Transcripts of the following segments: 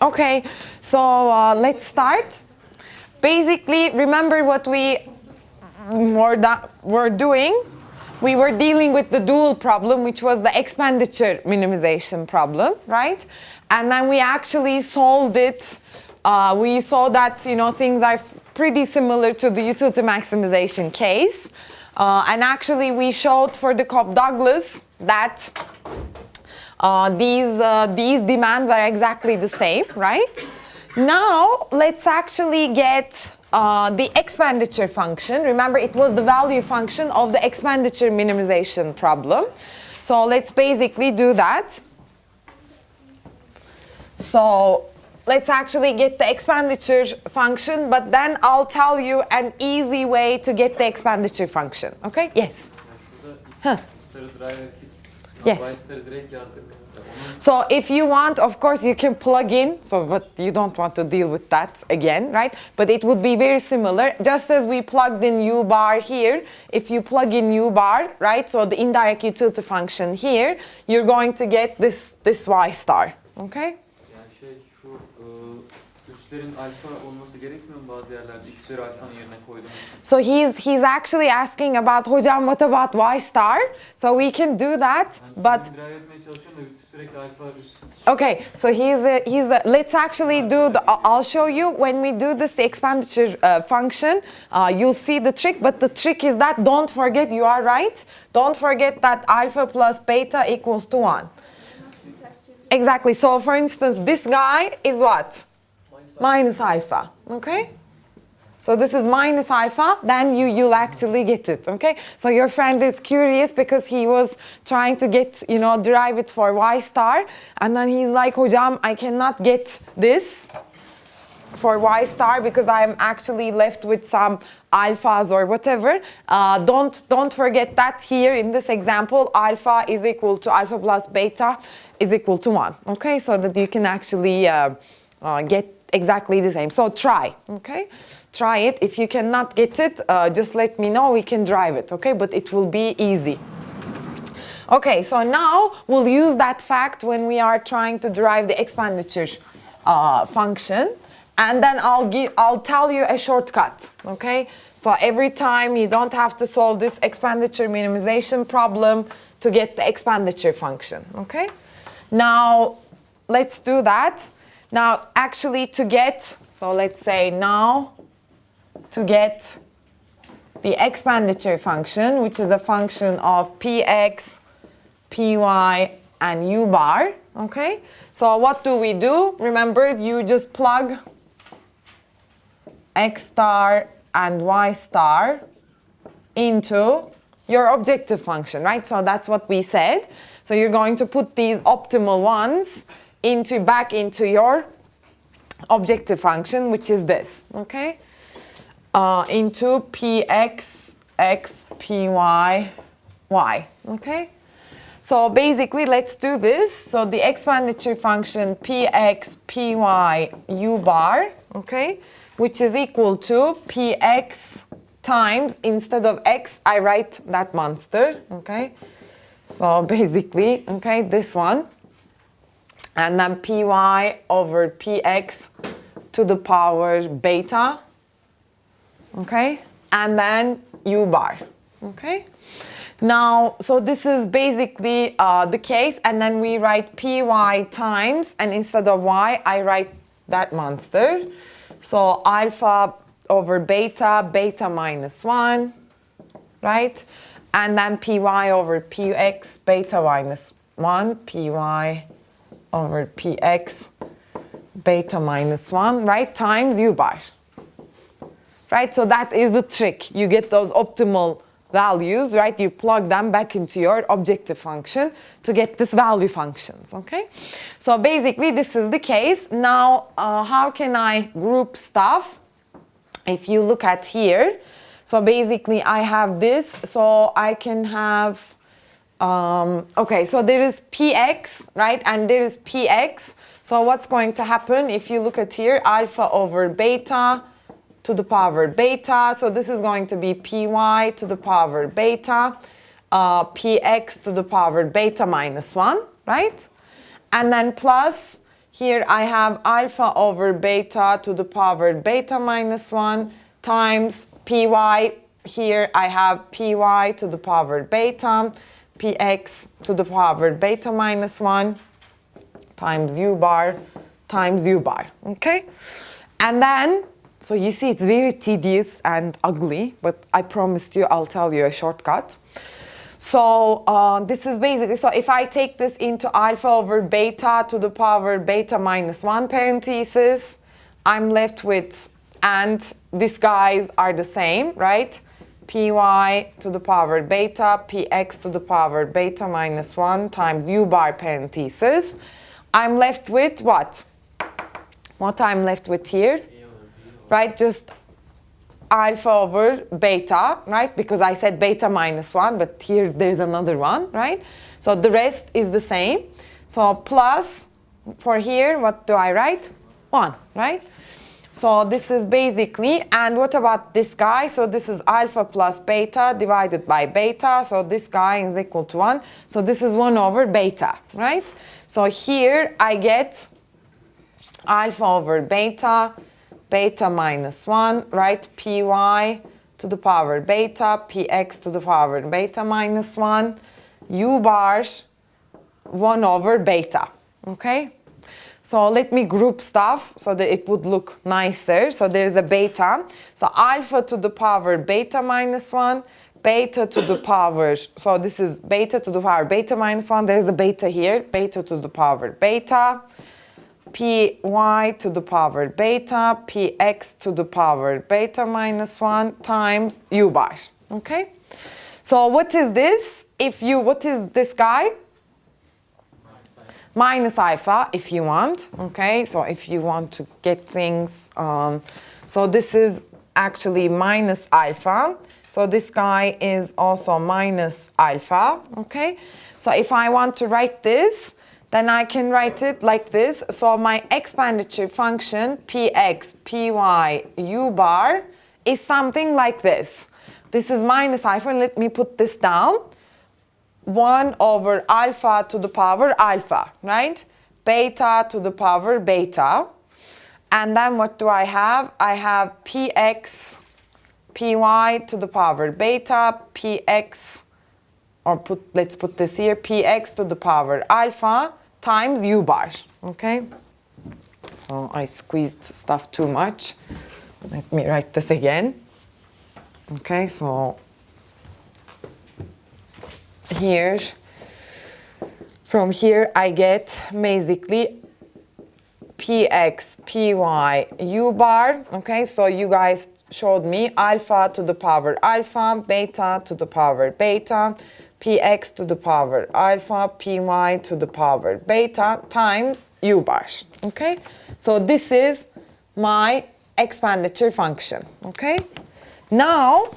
Okay, so let's start. Basically, remember what we were doing. We were dealing with the dual problem, which was the expenditure minimization problem, right? And then we actually solved it. We saw that, things are pretty similar to the utility maximization case. And actually, we showed for the Cobb-Douglas that these demands are exactly the same, right? Now, let's actually get the expenditure function. Remember, it was the value function of the expenditure minimization problem. So let's basically do that. So let's actually get the expenditure function, but then I'll tell you an easy way to get the expenditure function. Okay? Yes? Yes. So if you want, of course, you can plug in, but you don't want to deal with that again, right? But it would be very similar, just as we plugged in U bar here. If you plug in U bar, right, so the indirect utility function here, you're going to get this Y star, okay? So he's actually asking about, hocam, what about Y star? So we can do that, but okay, so let's actually do I'll show you when we do this, the expenditure function, you'll see the trick, but the trick is that don't forget, you are right, don't forget that alpha plus beta equals to 1. Exactly, so for instance, this guy is what? Minus alpha, okay? So this is minus alpha, then you'll actually get it, okay? So your friend is curious because he was trying to get, derive it for Y star, and then he's like, hocam, I cannot get this for Y star because I'm actually left with some alphas or whatever. Don't forget that here in this example, alpha is equal to alpha plus beta is equal to 1, okay? So that you can actually get exactly the same. So try, okay? Try it. If you cannot get it, just let me know. We can drive it, okay? But it will be easy. Okay, so now we'll use that fact when we are trying to derive the expenditure function, and then I'll tell you a shortcut, okay? So every time you don't have to solve this expenditure minimization problem to get the expenditure function, okay? Now let's do that. Now, actually, so let's say now to get the expenditure function, which is a function of px, py, and u bar, okay? So what do? Remember, you just plug x star and y star into your objective function, right? So that's what we said. So you're going to put these optimal ones back into your objective function, which is this, okay? Into px, x, py, y, okay? So basically, let's do this. So the expenditure function px, py, u bar, okay? Which is equal to px times, instead of x, I write that monster, okay? So basically, okay, this one. And then py over px to the power beta, okay? And then u bar, okay? Now, so this is basically the case, and then we write py times, and instead of y, I write that monster. So alpha over beta, beta minus 1, right? And then py over px, beta minus 1, py over px, beta minus 1, right, times u bar, right? So that is the trick. You get those optimal values, right? You plug them back into your objective function to get this value functions, okay? So basically, this is the case. Now, how can I group stuff? If you look at here, so basically, I have this, so I can have okay, so there is px, right, and there is px. So what's going to happen if you look at here, alpha over beta to the power beta. So this is going to be py to the power beta, px to the power beta minus 1, right? and then plus, here I have alpha over beta to the power beta minus 1 times py. Here I have py to the power beta, px to the power beta minus 1 times u bar times u bar, okay? And then, so you see it's very tedious and ugly, but I promised you I'll tell you a shortcut. So this is basically, so if I take this into alpha over beta to the power beta minus 1 parenthesis, I'm left with, and these guys are the same, right? Py to the power beta, px to the power beta minus 1 times u bar parenthesis. I'm left with what? What I'm left with here, right? Just alpha over beta, right? Because I said beta minus 1, but here there's another one, right? So the rest is the same. So plus, for here, what do I write? 1, right? So this is basically, and what about this guy? So this is alpha plus beta divided by beta. So this guy is equal to 1. So this is 1 over beta, right? So here I get alpha over beta, beta minus 1, right? Py to the power beta, px to the power beta minus 1, u bar 1 over beta, okay? So let me group stuff so that it would look nicer. So there's a beta. So alpha to the power beta minus 1, beta to the power, so this is beta to the power beta minus 1. There's a beta here, beta to the power beta, py to the power beta, px to the power beta minus 1 times u bar, okay? So what is this? What is this guy? Minus alpha, if you want, okay? So if you want to get things, so this is actually minus alpha. So this guy is also minus alpha, okay? So if I want to write this, then I can write it like this. So my expenditure function, px, py, u bar, is something like this. This is minus alpha, and let me put this down. 1 over alpha to the power alpha, right? Beta to the power beta. And then what do I have? I have px, py to the power beta, px, or let's put this here, px to the power alpha times u bar, okay? So I squeezed stuff too much. Let me write this again. Okay, so here, from here I get basically px, py, u bar, okay? So you guys showed me alpha to the power alpha, beta to the power beta, px to the power alpha, py to the power beta times u bar, okay? So this is my expenditure function, okay? Now,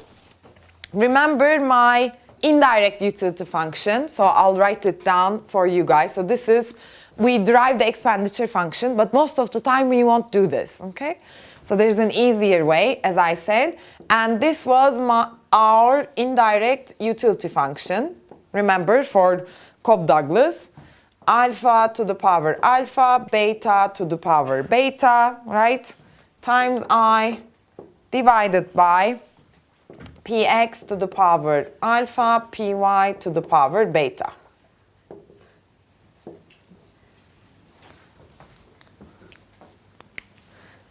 remember my indirect utility function, so I'll write it down for you guys. So this is, we derive the expenditure function, but most of the time we won't do this, okay? So there's an easier way, as I said, and this was our indirect utility function. Remember, for Cobb-Douglas, alpha to the power alpha, beta to the power beta, right? Times I divided by px to the power alpha, py to the power beta.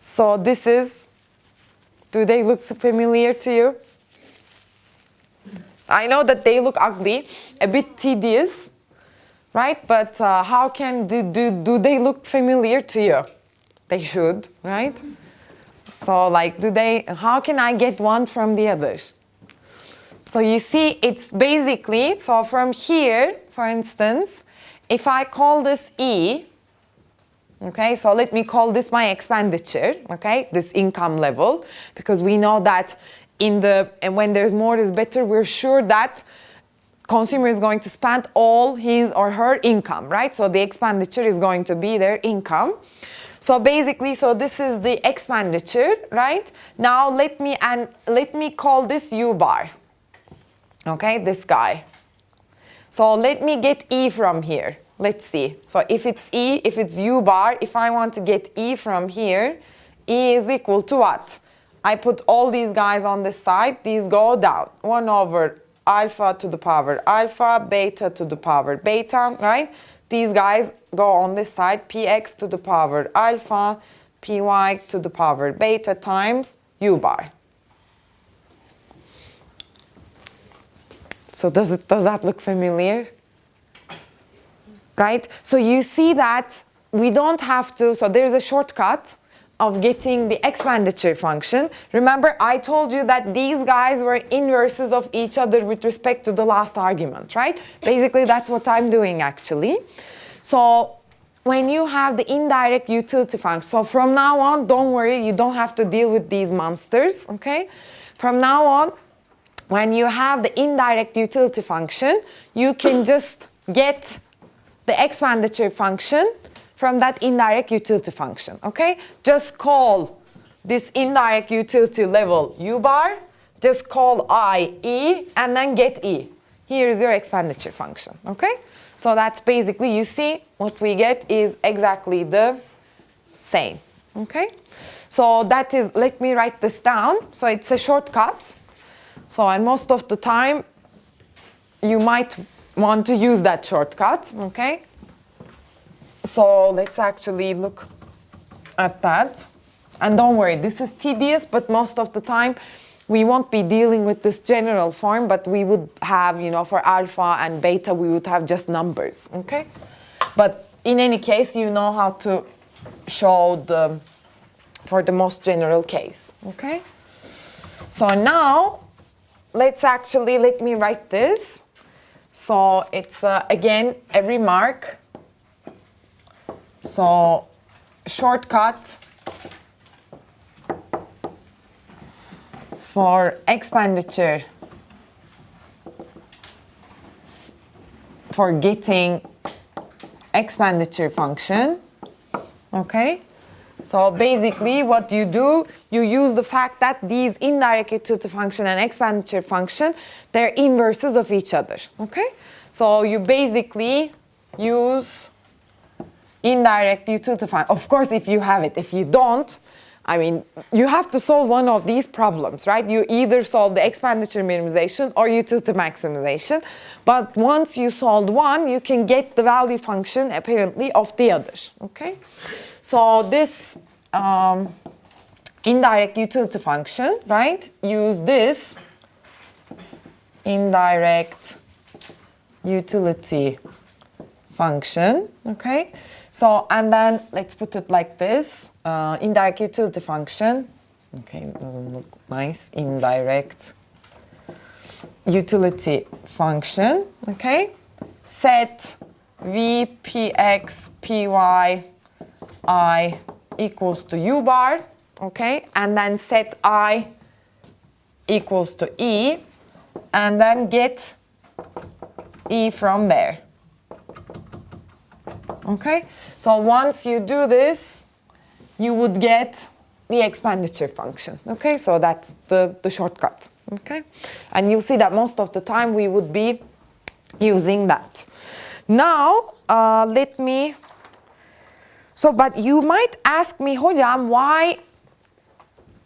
So this is, do they look familiar to you? I know that they look ugly, a bit tedious, right? But how can, do they look familiar to you? They should, right? So like, how can I get one from the others? So you see, it's basically, so from here, for instance, if I call this E, okay, so let me call this my expenditure, okay, this income level, because we know that and when there's more is better, we're sure that consumer is going to spend all his or her income, right? So the expenditure is going to be their income. So basically, so this is the expenditure, right? Now let me call this U bar, okay, this guy. So let me get E from here. let's see. So if it's E, if it's U bar, if I want to get E from here, E is equal to what? I put all these guys on this side, these go down. 1 over alpha to the power alpha, beta to the power beta, right? These guys go on this side, px to the power alpha, py to the power beta times U bar. So does that look familiar? Right? So you see that we don't have to, so there's a shortcut of getting the expenditure function. Remember, I told you that these guys were inverses of each other with respect to the last argument, right? Basically, that's what I'm doing actually. So when you have the indirect utility function, so from now on, don't worry, you don't have to deal with these monsters, okay? From now on, when you have the indirect utility function, you can just get the expenditure function from that indirect utility function, okay? Just call this indirect utility level U bar, just call I E, and then get E. Here is your expenditure function, okay? So that's basically, you see, what we get is exactly the same, okay? So that is, let me write this down. So it's a shortcut. So, and most of the time, you might want to use that shortcut, okay? So let's actually look at that. And don't worry, this is tedious, but most of the time, we won't be dealing with this general form, but we would have, you know, for alpha and beta, we would have just numbers, okay? But in any case, you know how to show for the most general case, okay? So now, let me write this. So it's, again, a remark. So shortcut for expenditure for getting expenditure function, okay? So basically what you do, you use the fact that these indirect utility function and expenditure function, they're inverses of each other, okay? So you basically use indirect utility function. Of course, if you have it. If you don't, I mean, you have to solve one of these problems, right? You either solve the expenditure minimization or utility maximization. But once you solve one, you can get the value function, apparently, of the other, okay? So this indirect utility function, right? Use this indirect utility function, okay? So, and then let's put it like this, indirect utility function, okay, it doesn't look nice, indirect utility function, okay? Set v px py I equals to U bar, okay? And then set I equals to E, and then get E from there. Okay? So once you do this, you would get the expenditure function. Okay? So that's the shortcut. Okay? And you'll see that most of the time we would be using that. Now, let me... So, but you might ask me, Hocam, why...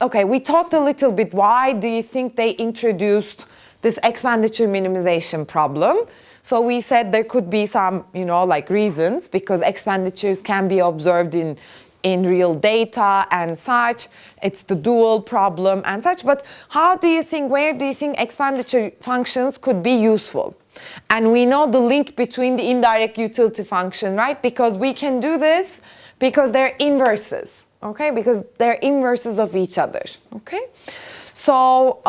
Okay, we talked a little bit. Why do you think they introduced this expenditure minimization problem? So we said there could be some, you know, like reasons, because expenditures can be observed in real data and such. It's the dual problem and such. But how do you think, where do you think expenditure functions could be useful? And we know the link between the indirect utility function, right? Because we can do this because they're inverses, okay? Because they're inverses of each other, okay? So,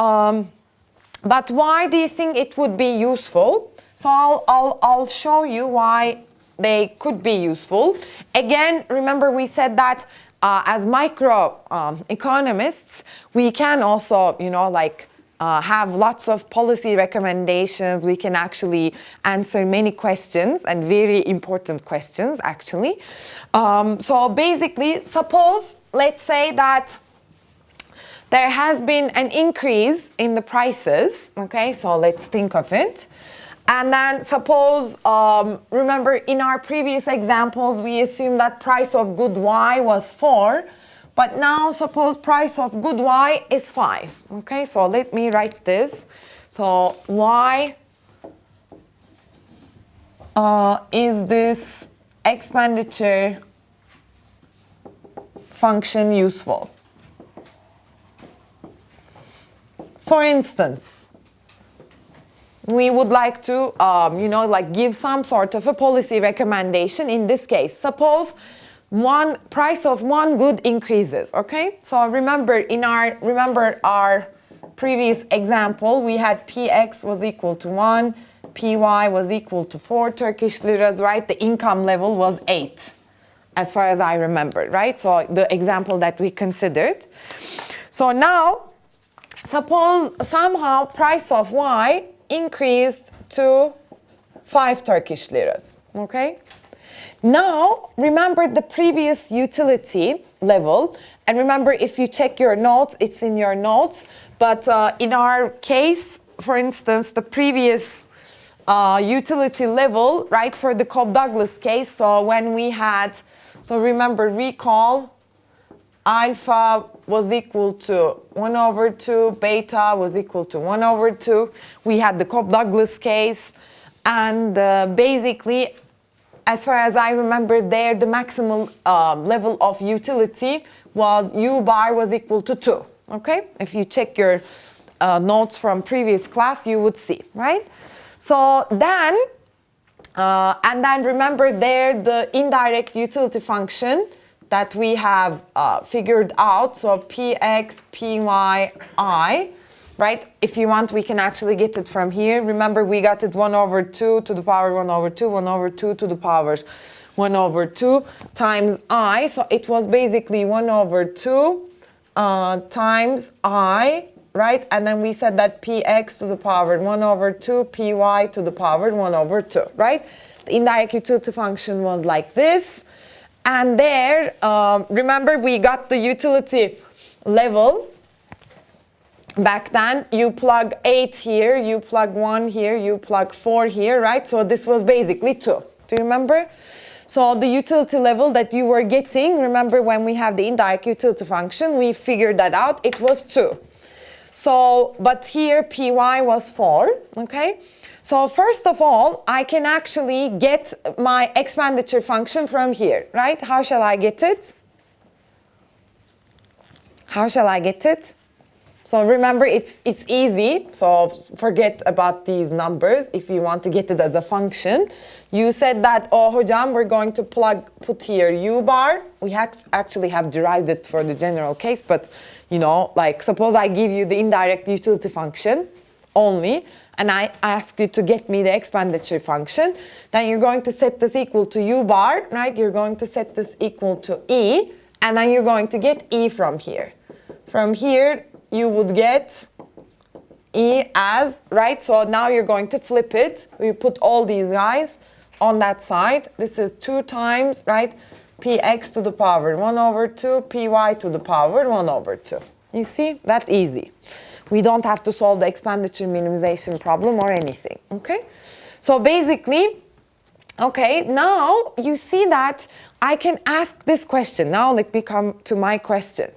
but why do you think it would be useful? So I'll show you why they could be useful. Again, remember we said that as microeconomists, we can also, you know, like have lots of policy recommendations. We can actually answer many questions, and very important questions, actually. So basically, suppose, let's say that there has been an increase in the prices, okay? So let's think of it. And then suppose, remember in our previous examples, we assumed that price of good Y was 4. But now suppose price of good Y is 5. Okay, so let me write this. So Y is this expenditure function useful? For instance, we would like to, give some sort of a policy recommendation in this case. Suppose price of one good increases, okay? So remember our previous example, we had Px was equal to 1, Py was equal to 4 Turkish liras, right? The income level was 8, as far as I remember, right? So the example that we considered. So now, suppose somehow price of Y increased to 5 Turkish liras, okay? Now, remember the previous utility level, and remember if you check your notes, it's in your notes, but in our case, for instance, the previous utility level, right, for the Cobb-Douglas case, so when we had, so remember, recall, alpha was equal to 1 over 2, beta was equal to 1 over 2, we had the Cobb-Douglas case, and basically, as far as I remember there, the maximum level of utility was U bar was equal to 2, okay? If you check your notes from previous class, you would see, right? So then, and then remember there the indirect utility function that we have figured out, so Px, Py, I, right? If you want, we can actually get it from here. Remember, we got it 1 over 2 to the power 1 over 2, 1 over 2 to the power 1 over 2 times I. So it was basically 1 over 2 times I, right? And then we said that Px to the power 1 over 2, Py to the power 1 over 2, right? The indirect utility function was like this. And there, remember, we got the utility level. Back then, you plug 8 here, you plug 1 here, you plug 4 here, right? So this was basically 2. Do you remember? So the utility level that you were getting, remember when we have the indirect utility function, we figured that out, it was 2. So, but here Py was 4, okay? So first of all, I can actually get my expenditure function from here, right? How shall I get it? How shall I get it? So remember, it's easy, so forget about these numbers if you want to get it as a function. You said that, oh, hocam, we're going to put here U bar. We actually have derived it for the general case, but, you know, like suppose I give you the indirect utility function only, and I ask you to get me the expenditure function, then you're going to set this equal to U bar, right? You're going to set this equal to E, and then you're going to get E from here. From here, you would get E as, right? So now you're going to flip it. You put all these guys on that side. This is 2 times, right? Px to the power 1 over 2, Py to the power 1 over 2. You see? That's easy. We don't have to solve the expenditure minimization problem or anything, okay? So basically, okay, now you see that I can ask this question. Now let me come to my question.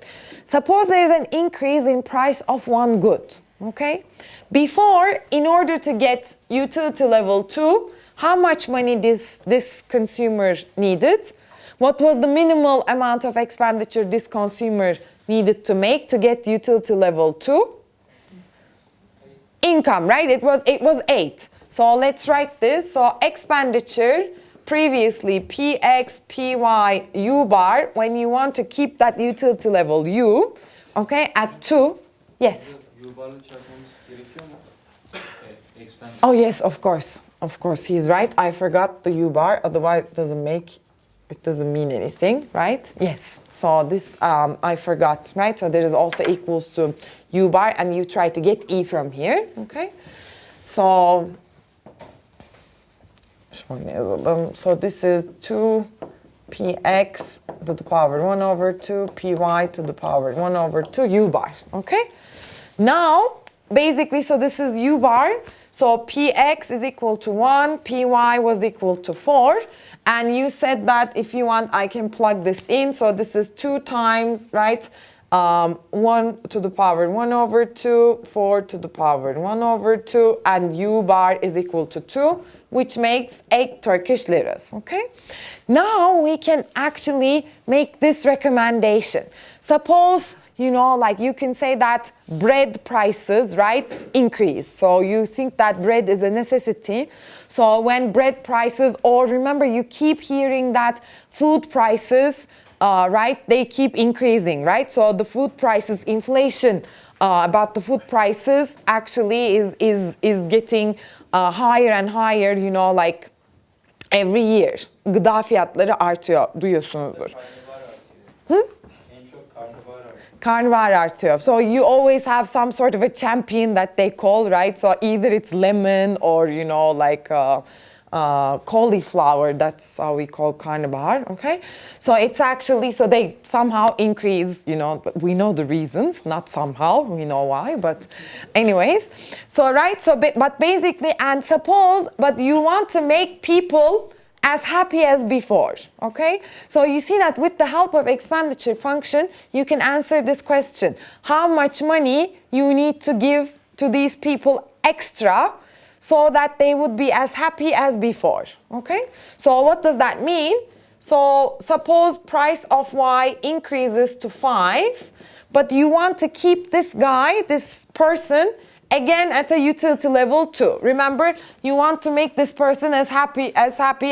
Suppose there's an increase in price of one good, okay? Before, in order to get utility level 2, how much money this consumer needed? What was the minimal amount of expenditure this consumer needed to make to get utility level 2? Income, right? It was 8. So let's write this. So expenditure, previously Px, Py, U bar, when you want to keep that utility level U, okay, at 2, yes? U bar'la çarpmamız gerekiyor mu? Expenditure. Oh yes, of course. Of course, he's right. I forgot the U bar, otherwise it doesn't mean anything, right? Yes. So this, I forgot, right? So there is also equals to U bar, and you try to get E from here, okay? So, so this is 2 Px to the power 1 over 2, Py to the power 1 over 2 U bars, okay? Now, basically, so this is U bar. So Px is equal to 1, Py was equal to 4. And you said that if you want, I can plug this in. So this is 2 times, right? 1 to the power 1 over 2, 4 to the power 1 over 2, and U bar is equal to 2, which makes 8 Turkish liras, okay? Now we can actually make this recommendation. Suppose, you know, like you can say that bread prices, right, increase. So you think that bread is a necessity. So when bread prices, or remember, you keep hearing that food prices, right, they keep increasing, right? So the food prices, inflation about the food prices actually is getting higher and higher, you know, like every year. Gıda fiyatları artıyor, duyuyorsunuzdur. Karnabahar artıyor. So you always have some sort of a champion that they call, right? So either it's lemon or, you know, like cauliflower, that's how we call karnabahar, okay? So it's actually, so they somehow increase, you know, we know the reasons, not somehow, we know why, but anyways. So, right, so, but basically, and suppose, but you want to make people as happy as before, okay? So you see that with the help of expenditure function, you can answer this question. How much money you need to give to these people extra so that they would be as happy as before, okay? So what does that mean? So suppose price of Y increases to 5, but you want to keep this guy, this person, again at a utility level 2. Remember, you want to make this person as happy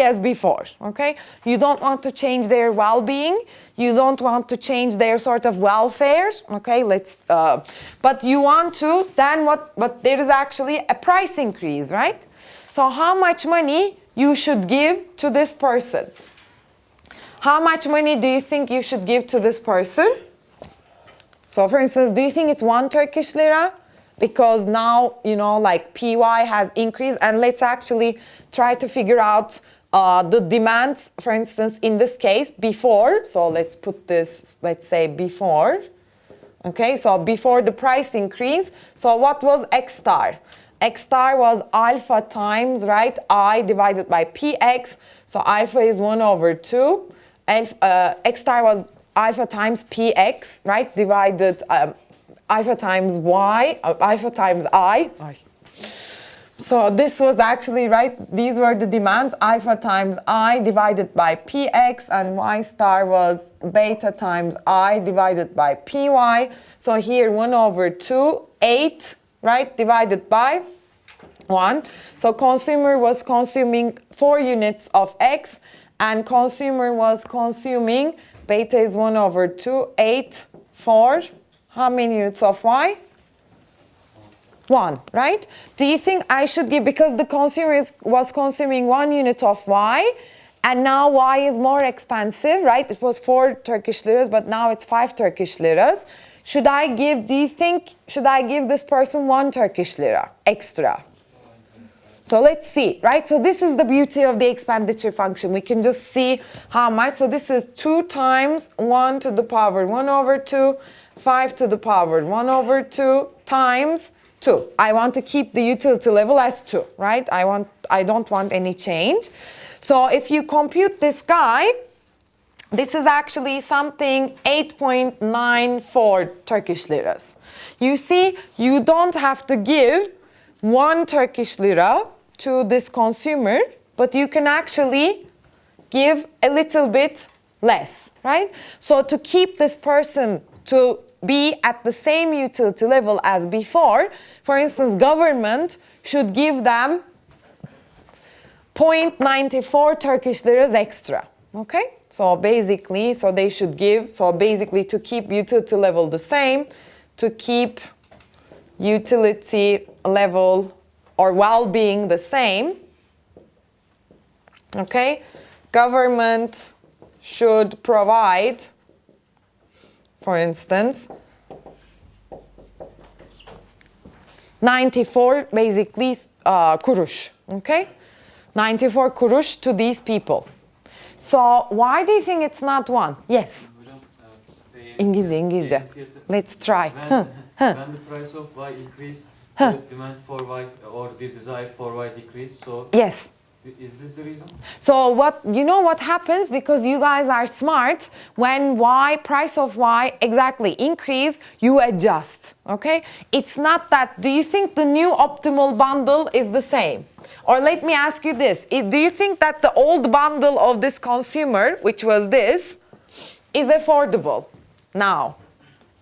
as before, okay? You don't want to change their well-being. You don't want to change their sort of welfare, okay? But you want to, then what, but there is actually a price increase, right? So how much money you should give to this person? How much money do you think you should give to this person? So for instance, do you think it's 1 Turkish lira? Because now, you know, like PY has increased, and let's actually try to figure out the demands, for instance, in this case, before. So let's put this, let's say before. Okay, so before the price increase. So what was X star? X star was alpha times, right, I divided by PX. So alpha is 1 over 2. X star was alpha times PX, right, divided alpha times Y, alpha times I. So this was actually, right, these were the demands, alpha times I divided by PX, and Y star was beta times I divided by PY. So here 1 over 2, 8, right, divided by 1. So consumer was consuming 4 units of X, and consumer was consuming, beta is 1 over 2, 8, 4. How many units of Y? 1, right? Do you think I should give, because the consumer was consuming 1 unit of Y, and now Y is more expensive, right? It was 4 Turkish liras, but now it's 5 Turkish liras. Should I give, do you think, should I give this person 1 Turkish lira extra? So let's see, right? So this is the beauty of the expenditure function. We can just see how much. So this is 2 times 1 to the power 1 over 2, 5 to the power 1 over 2 times 2. I want to keep the utility level as 2, right? I don't want any change. So if you compute this guy, this is actually something 8.94 Turkish liras. You see, you don't have to give 1 Turkish lira to this consumer, but you can actually give a little bit less, right? So to keep this person to be at the same utility level as before, for instance, government should give them 0.94 Turkish liras extra, okay? So basically, so they should give, so basically to keep utility level the same, to keep utility level or well-being the same, okay? Government should provide, for instance, 94 basically kuruş, okay? 94 kuruş to these people. So why do you think it's not 1? Yes. İngilizce. Let's try. When the price of Y increase, the demand for Y or the desire for Y decrease. So Yes. is this the reason? So what happens, because you guys are smart, when price of Y exactly increase, you adjust, okay? It's not that, do you think the new optimal bundle is the same? Or let me ask you this, do you think that the old bundle of this consumer, which was this, is affordable now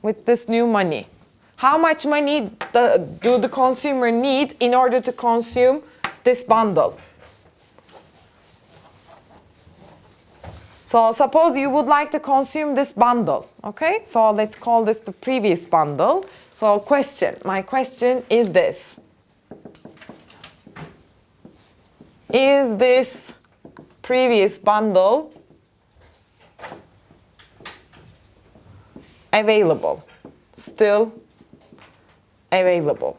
with this new money? How much money do the consumer need in order to consume this bundle? So suppose you would like to consume this bundle, okay? So let's call this the previous bundle. So my question is this. Is this previous bundle available? Still available?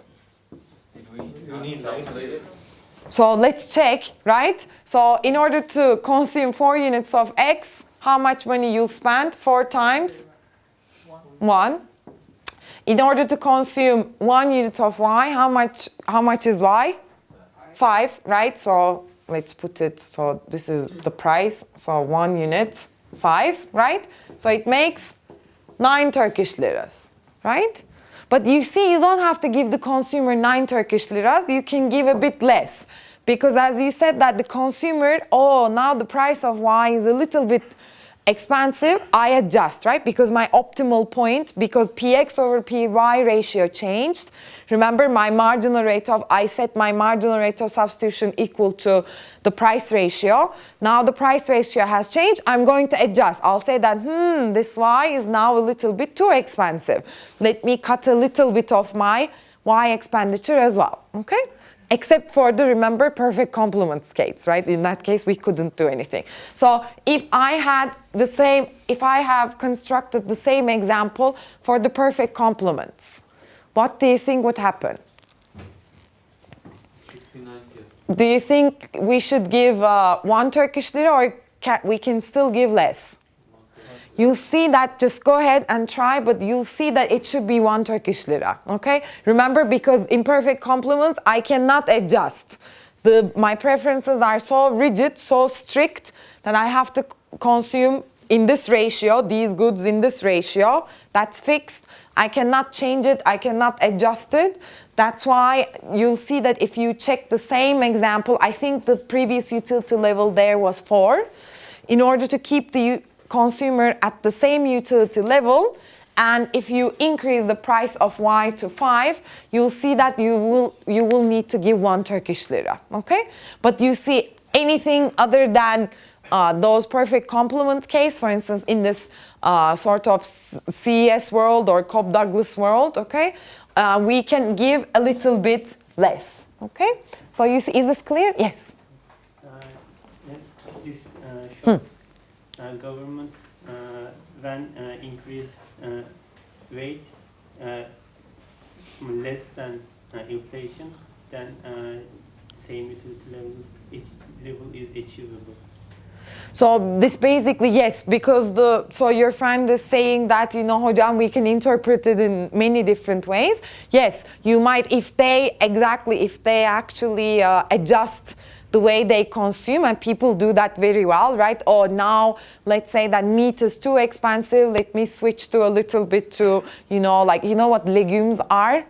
You need to calculate it. So let's check, right? So in order to consume 4 units of X, how much money you'll spend? 4 times 1. In order to consume 1 unit of Y, how much is Y? 5, right? So let's put it, so this is the price. So 1 unit, 5, right? So it makes 9 Turkish liras, right? But you see, you don't have to give the consumer 9 Turkish liras. You can give a bit less. Because as you said that the consumer, now the price of Y is a little bit expensive, I adjust, right? Because my optimal point, because PX over PY ratio changed. Remember I set my marginal rate of substitution equal to the price ratio. Now the price ratio has changed. I'm going to adjust. I'll say that, this Y is now a little bit too expensive. Let me cut a little bit of my Y expenditure as well, okay? Except for remember, perfect complements case, right? In that case, we couldn't do anything. So if I have constructed the same example for the perfect complements, what do you think would happen? 59. Do you think we should give 1 Turkish lira, or we can still give less? You'll see that, just go ahead and try, but you'll see that it should be 1 Turkish lira, okay? Remember, because in perfect complements, I cannot adjust. My preferences are so rigid, so strict, that I have to consume in this ratio, these goods in this ratio. That's fixed. I cannot change it. I cannot adjust it. That's why you'll see that if you check the same example, I think the previous utility level there was 4. In order to keep the consumer at the same utility level, and if you increase the price of Y to 5, you'll see that you will need to give 1 Turkish lira, okay? But you see anything other than those perfect complement case, for instance, in this sort of CES world or Cobb-Douglas world, okay? We can give a little bit less, okay? So you see, is this clear? Yes. This show government when increase wages less than inflation, then same utility level is achievable. So this basically, yes, because so your friend is saying that, hocam, we can interpret it in many different ways. Yes, you might, if they actually adjust the way they consume, and people do that very well, right? Or now, let's say that meat is too expensive, let me switch to a little bit to, what legumes are?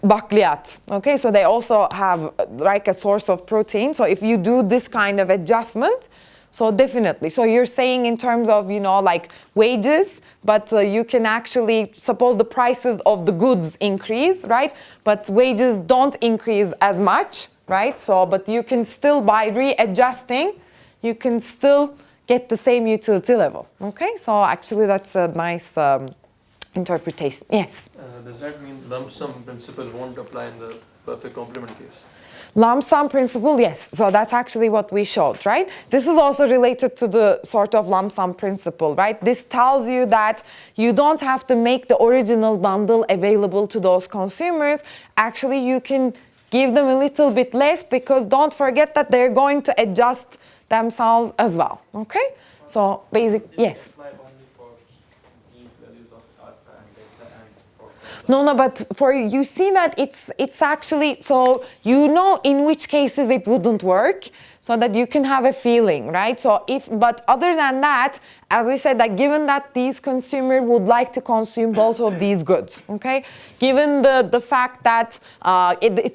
Bakliyat, okay? So they also have like a source of protein. So if you do this kind of adjustment, so definitely. So you're saying in terms of, like wages, but you can actually, suppose the prices of the goods increase, right? But wages don't increase as much, right? So, but you can still, by readjusting, you can still get the same utility level, okay? So actually that's a nice interpretation. Yes? Does that mean lump sum principle won't apply in the perfect complement case? Lump sum principle, yes. So that's actually what we showed, right? This is also related to the sort of lump sum principle, right? This tells you that you don't have to make the original bundle available to those consumers. Actually, you can give them a little bit less, because don't forget that they're going to adjust themselves as well, okay? So basic, yes. No, but for you see that it's actually, so you know in which cases it wouldn't work, so that you can have a feeling, right? So but other than that, as we said, that given that these consumers would like to consume both of these goods, okay? Given the fact that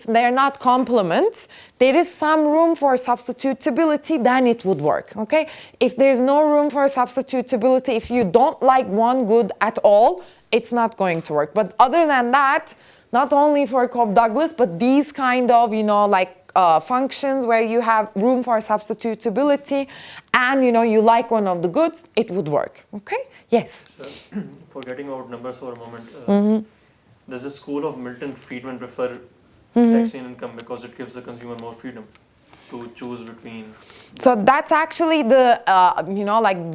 they're not complements, there is some room for substitutability, then it would work, okay? If there's no room for substitutability, if you don't like one good at all, it's not going to work. But other than that, not only for Cobb-Douglas, but these kind of, functions where you have room for substitutability and, you like one of the goods, it would work, okay? Yes? So, forgetting about numbers for a moment, does the school of Milton Friedman prefer taxing income because it gives the consumer more freedom to choose between? So that's actually the,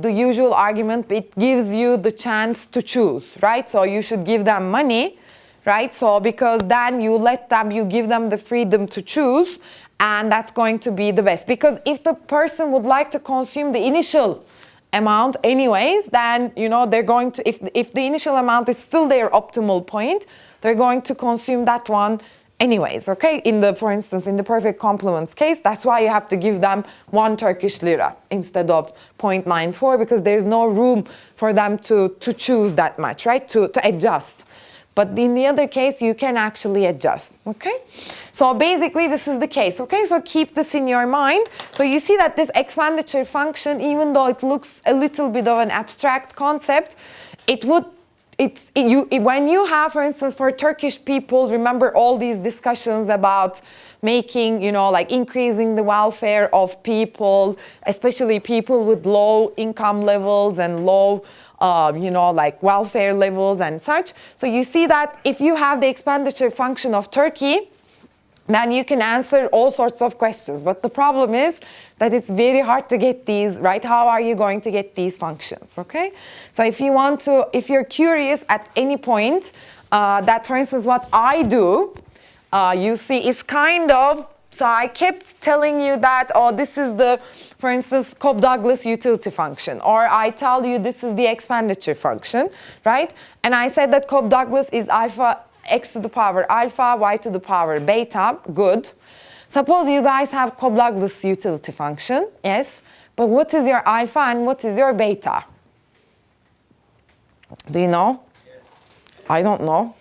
the usual argument. It gives you the chance to choose, right? So you should give them money, right? So because then you give them the freedom to choose, and that's going to be the best. Because if the person would like to consume the initial amount anyways, then, they're going to, if the initial amount is still their optimal point, they're going to consume that one anyways, okay? For instance, in the perfect complements case, that's why you have to give them 1 Turkish lira instead of 0.94, because there's no room for them to choose that much, right? To adjust. But in the other case, you can actually adjust, okay? So basically, this is the case, okay? So keep this in your mind. So you see that this expenditure function, even though it looks a little bit of an abstract concept, when you have, for instance, for Turkish people, remember all these discussions about making, increasing the welfare of people, especially people with low income levels and low welfare levels and such. So you see that if you have the expenditure function of Turkey, then you can answer all sorts of questions. But the problem is that it's very hard to get these, right? How are you going to get these functions, okay? So if you're curious at any point, that for instance, what I do, you see, is kind of, so I kept telling you that, this is the, for instance, Cobb-Douglas utility function, or I tell you this is the expenditure function, right? And I said that Cobb-Douglas is alpha x to the power alpha, y to the power beta, good. Suppose you guys have Cobb-Douglas utility function, yes, but what is your alpha and what is your beta? Do you know? Yes. I don't know.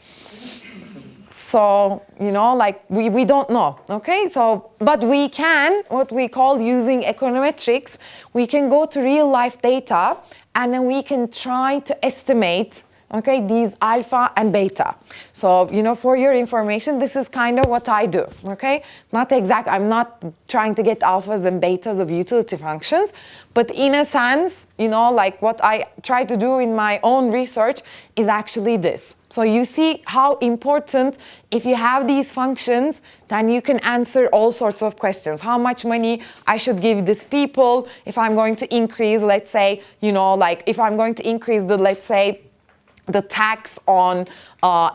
So, we don't know, okay? So, but we can, what we call using econometrics, we can go to real life data and then we can try to estimate, okay, these alpha and beta. So, for your information, this is kind of what I do, okay? Not exact, I'm not trying to get alphas and betas of utility functions, but in a sense, what I try to do in my own research is actually this. So you see how important, if you have these functions, then you can answer all sorts of questions. How much money I should give these people, if I'm going to increase, let's say, if I'm going to increase the tax on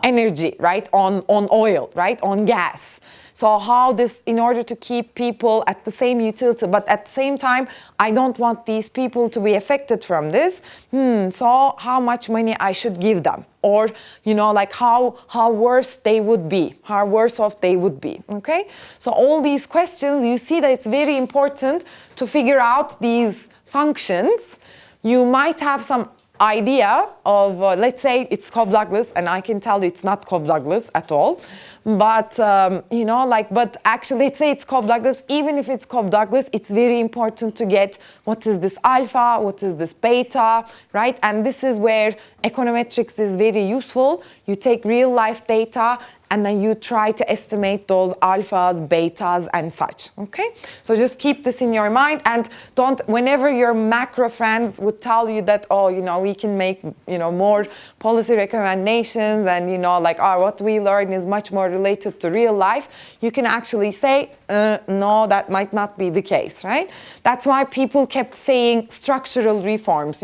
energy, right, on oil, right, on gas. So how this, in order to keep people at the same utility, but at the same time, I don't want these people to be affected from this. So how much money I should give them? Or, how worse they would be, how worse off they would be, okay? So all these questions, you see that it's very important to figure out these functions. You might have some idea of, let's say it's Cobb-Douglas, and I can tell you it's not Cobb-Douglas at all. But, but actually, let's say it's Cobb-Douglas. Even if it's Cobb-Douglas, it's very important to get what is this alpha, what is this beta, right? And this is where econometrics is very useful. You take real life data and then you try to estimate those alphas, betas, and such, okay? So just keep this in your mind, and whenever your macro friends would tell you that, we can make, more policy recommendations, and, what we learn is much more related to real life, you can actually say, no, that might not be the case, right? That's why people kept saying structural reforms.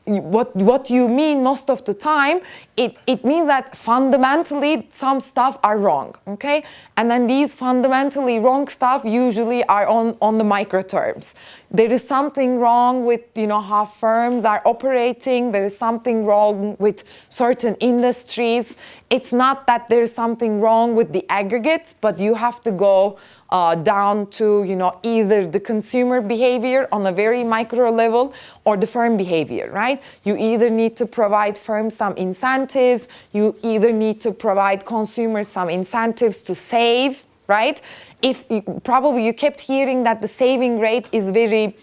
What you mean most of the time it means that fundamentally some stuff are wrong, okay? And then these fundamentally wrong stuff usually are on the micro terms. There is something wrong with, you know, how firms are operating. There is something wrong with certain industries. It's not that there's something wrong with the aggregates, but you have to go down to, you know, either the consumer behavior on a very micro level or the firm behavior, right? You either need to provide firms some incentives, you either need to provide consumers some incentives to save, right? Probably you kept hearing that the saving rate is very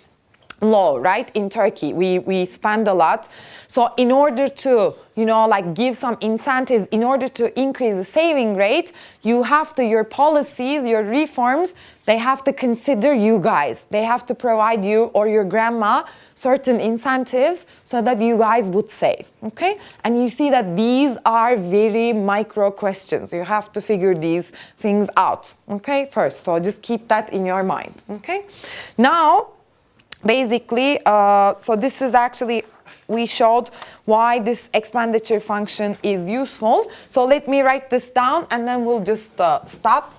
low, right? In Turkey, we spend a lot. So in order to, you know, like give some incentives, in order to increase the saving rate, you have to, your policies, your reforms, they have to consider you guys. They have to provide you or your grandma certain incentives so that you guys would save, okay? And you see that these are very micro questions. You have to figure these things out, okay? First, so just keep that in your mind, okay? Now, basically, so this is actually, we showed why this expenditure function is useful. So let me write this down and then we'll just stop.